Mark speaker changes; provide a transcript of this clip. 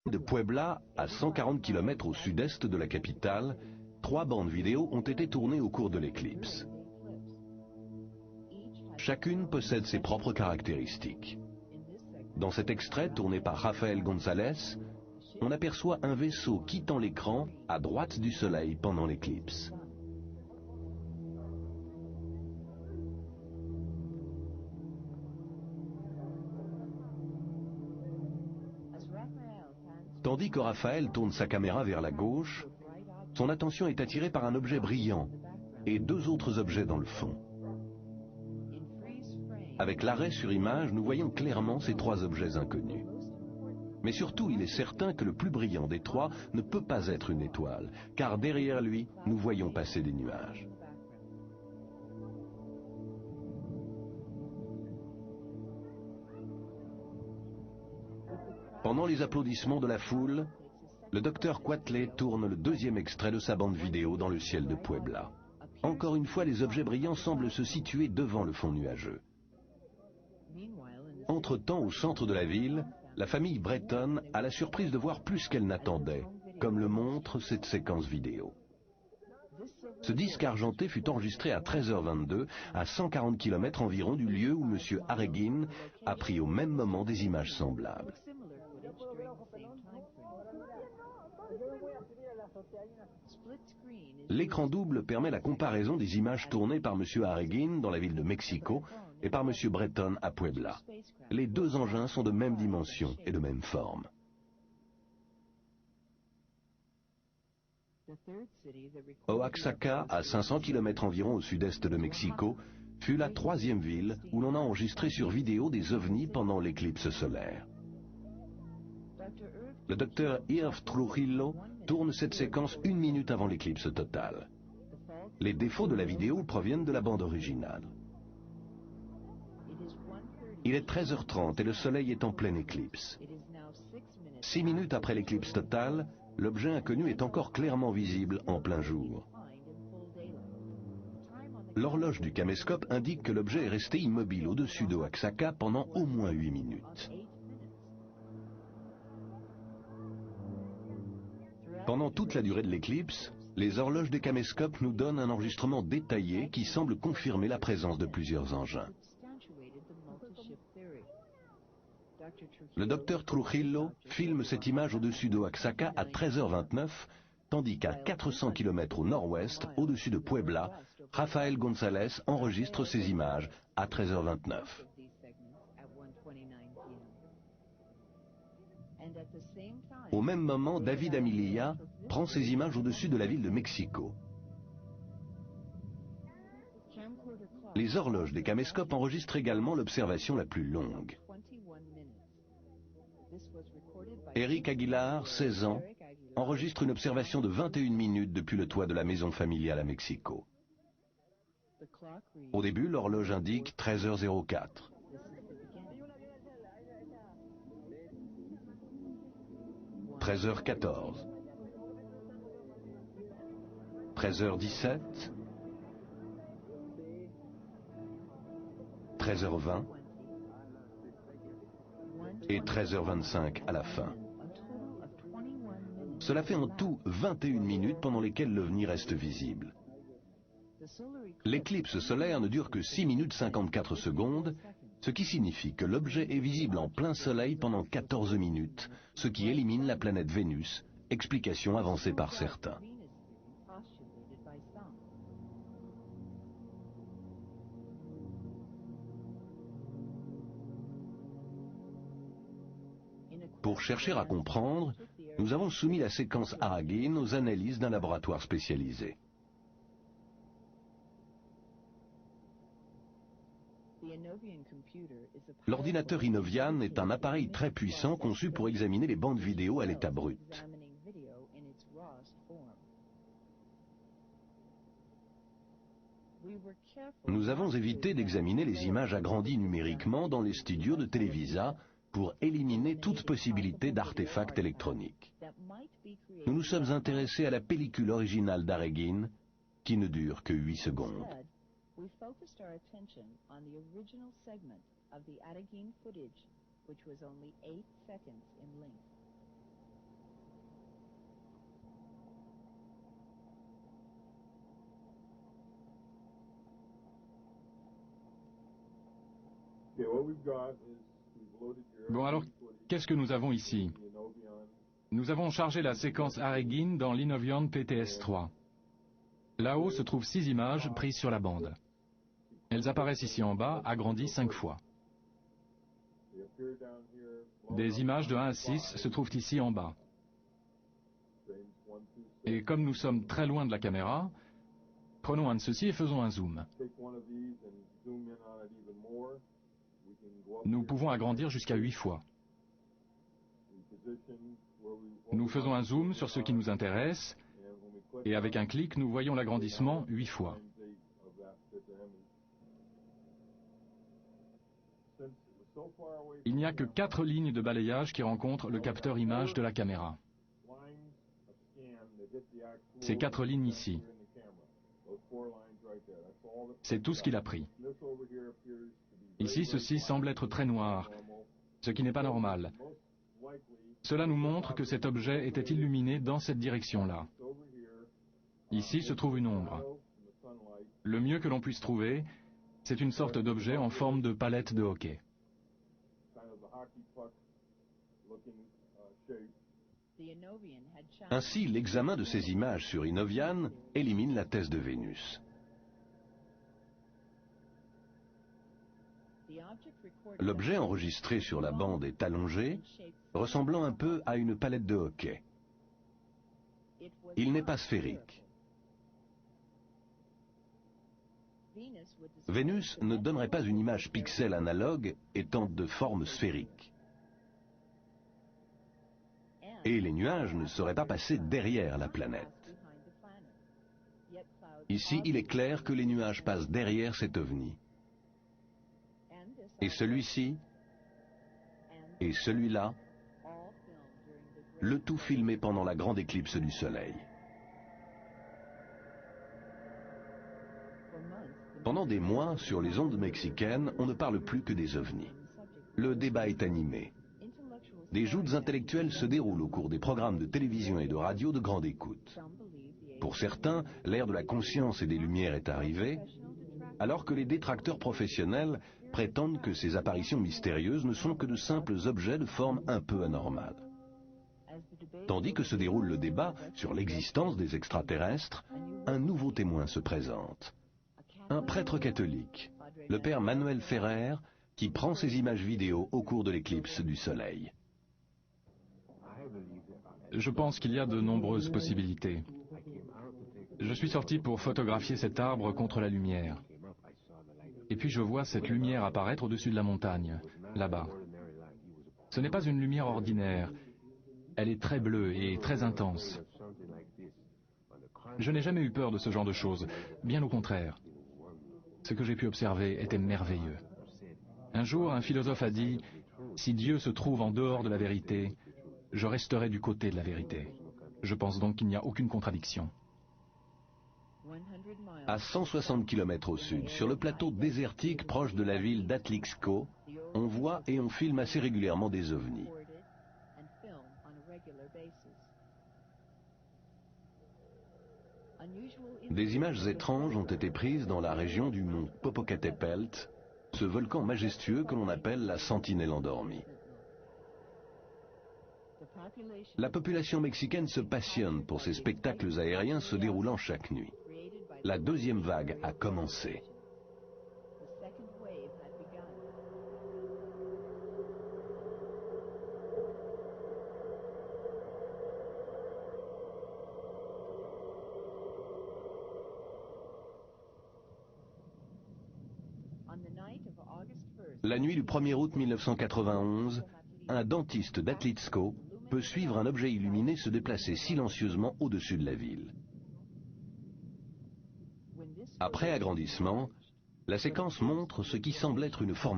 Speaker 1: de Puebla, à 140 km au sud-est de la capitale, 3 bandes vidéo ont été tournées au cours de l'éclipse. Chacune possède ses propres caractéristiques. Dans cet extrait tourné par Rafael González, on aperçoit un vaisseau quittant l'écran à droite du Soleil pendant l'éclipse. Tandis que Rafael tourne sa caméra vers la gauche, son attention est attirée par un objet brillant et 2 autres objets dans le fond. Avec l'arrêt sur image, nous voyons clairement ces 3 objets inconnus. Mais surtout, il est certain que le plus brillant des 3 ne peut pas être une étoile, car derrière lui, nous voyons passer des nuages. Pendant les applaudissements de la foule, le docteur Quatley tourne le 2e extrait de sa bande vidéo dans le ciel de Puebla. Encore une fois, les objets brillants semblent se situer devant le fond nuageux. Entre-temps, au centre de la ville, la famille Breton a la surprise de voir plus qu'elle n'attendait, comme le montre cette séquence vidéo. Ce disque argenté fut enregistré à 13h22, à 140 km environ du lieu où M. Harreguin a pris au même moment des images semblables. L'écran double permet la comparaison des images tournées par M. Harreguin dans la ville de Mexico et par M. Breton à Puebla. Les 2 engins sont de même dimension et de même forme. Oaxaca, à 500 km environ au sud-est de Mexico, fut la 3e ville où l'on a enregistré sur vidéo des ovnis pendant l'éclipse solaire. Le docteur Irv Trujillo tourne cette séquence 1 minute avant l'éclipse totale. Les défauts de la vidéo proviennent de la bande originale. Il est 13h30 et le soleil est en pleine éclipse. 6 minutes après l'éclipse totale, l'objet inconnu est encore clairement visible en plein jour. L'horloge du caméscope indique que l'objet est resté immobile au-dessus de Oaxaca pendant au moins 8 minutes. Pendant toute la durée de l'éclipse, les horloges des caméscopes nous donnent un enregistrement détaillé qui semble confirmer la présence de plusieurs engins. Le docteur Trujillo filme cette image au-dessus de Oaxaca à 13h29, tandis qu'à 400 km au nord-ouest, au-dessus de Puebla, Rafael González enregistre ces images à 13h29. Au même moment, David Amililla prend ces images au-dessus de la ville de Mexico. Les horloges des caméscopes enregistrent également l'observation la plus longue. Eric Aguilar, 16 ans, enregistre une observation de 21 minutes depuis le toit de la maison familiale à Mexico. Au début, l'horloge indique 13h04. 13h14. 13h17. 13h20 et 13h25 à la fin. Cela fait en tout 21 minutes pendant lesquelles l'OVNI reste visible. L'éclipse solaire ne dure que 6 minutes 54 secondes, ce qui signifie que l'objet est visible en plein soleil pendant 14 minutes, ce qui élimine la planète Vénus, explication avancée par certains. Pour chercher à comprendre, nous avons soumis la séquence Harreguin aux analyses d'un laboratoire spécialisé. L'ordinateur Innovian est un appareil très puissant conçu pour examiner les bandes vidéo à l'état brut. Nous avons évité d'examiner les images agrandies numériquement dans les studios de Televisa pour éliminer toute possibilité d'artefacts électroniques. Nous nous sommes intéressés à la pellicule originale d'Harreguin, qui ne dure que 8 secondes.
Speaker 2: We focused our attention on the original segment of the Harreguin footage, which was only 8 seconds in length.
Speaker 3: Bon, alors, qu'est-ce que nous avons ici? Nous avons chargé la séquence Aregin dans l'Inovion PTS-3. Là-haut se trouvent 6 images prises sur la bande. Elles apparaissent ici en bas, agrandies 5 fois. Des images de 1 à 6 se trouvent ici en bas. Et comme nous sommes très loin de la caméra, prenons un de ceux-ci et faisons un zoom. Nous pouvons agrandir jusqu'à 8 fois. Nous faisons un zoom sur ce qui nous intéresse, et avec un clic, nous voyons l'agrandissement 8 fois. Il n'y a que 4 lignes de balayage qui rencontrent le capteur image de la caméra. Ces 4 lignes ici. C'est tout ce qu'il a pris. Ici, ceci semble être très noir, ce qui n'est pas normal. Cela nous montre que cet objet était illuminé dans cette direction-là. Ici se trouve une ombre. Le mieux que l'on puisse trouver, c'est une sorte d'objet en forme de palette de hockey.
Speaker 1: Ainsi, l'examen de ces images sur Inovian élimine la thèse de Vénus. L'objet enregistré sur la bande est allongé, ressemblant un peu à une palette de hockey. Il n'est pas sphérique. Vénus ne donnerait pas une image pixel analogue étant de forme sphérique. Et les nuages ne seraient pas passés derrière la planète. Ici, il est clair que les nuages passent derrière cet ovni. Et celui-ci, et celui-là, le tout filmé pendant la grande éclipse du Soleil. Pendant des mois, sur les ondes mexicaines, on ne parle plus que des ovnis. Le débat est animé. Des joutes intellectuelles se déroulent au cours des programmes de télévision et de radio de grande écoute. Pour certains, l'ère de la conscience et des lumières est arrivée, alors que les détracteurs professionnels prétendent que ces apparitions mystérieuses ne sont que de simples objets de forme un peu anormale. Tandis que se déroule le débat sur l'existence des extraterrestres, un nouveau témoin se présente. Un prêtre catholique, le père Manuel Ferrer, qui prend ces images vidéo au cours de l'éclipse du Soleil.
Speaker 3: Je pense qu'il y a de nombreuses possibilités. Je suis sorti pour photographier cet arbre contre la lumière. Et puis je vois cette lumière apparaître au-dessus de la montagne, là-bas. Ce n'est pas une lumière ordinaire. Elle est très bleue et très intense. Je n'ai jamais eu peur de ce genre de choses, bien au contraire. Ce que j'ai pu observer était merveilleux. Un jour, un philosophe a dit « Si Dieu se trouve en dehors de la vérité, je resterai du côté de la vérité. » Je pense donc qu'il n'y a aucune contradiction.
Speaker 1: À 160 km au sud, sur le plateau désertique proche de la ville d'Atlixco, on voit et on filme assez régulièrement des ovnis. Des images étranges ont été prises dans la région du mont Popocatépetl, ce volcan majestueux que l'on appelle la sentinelle endormie. La population mexicaine se passionne pour ces spectacles aériens se déroulant chaque nuit. La deuxième vague a commencé. La nuit du 1er août 1991, un dentiste d'Atlixco peut suivre un objet illuminé se déplacer silencieusement au-dessus de la ville. Après agrandissement, la séquence montre ce qui semble être une formation.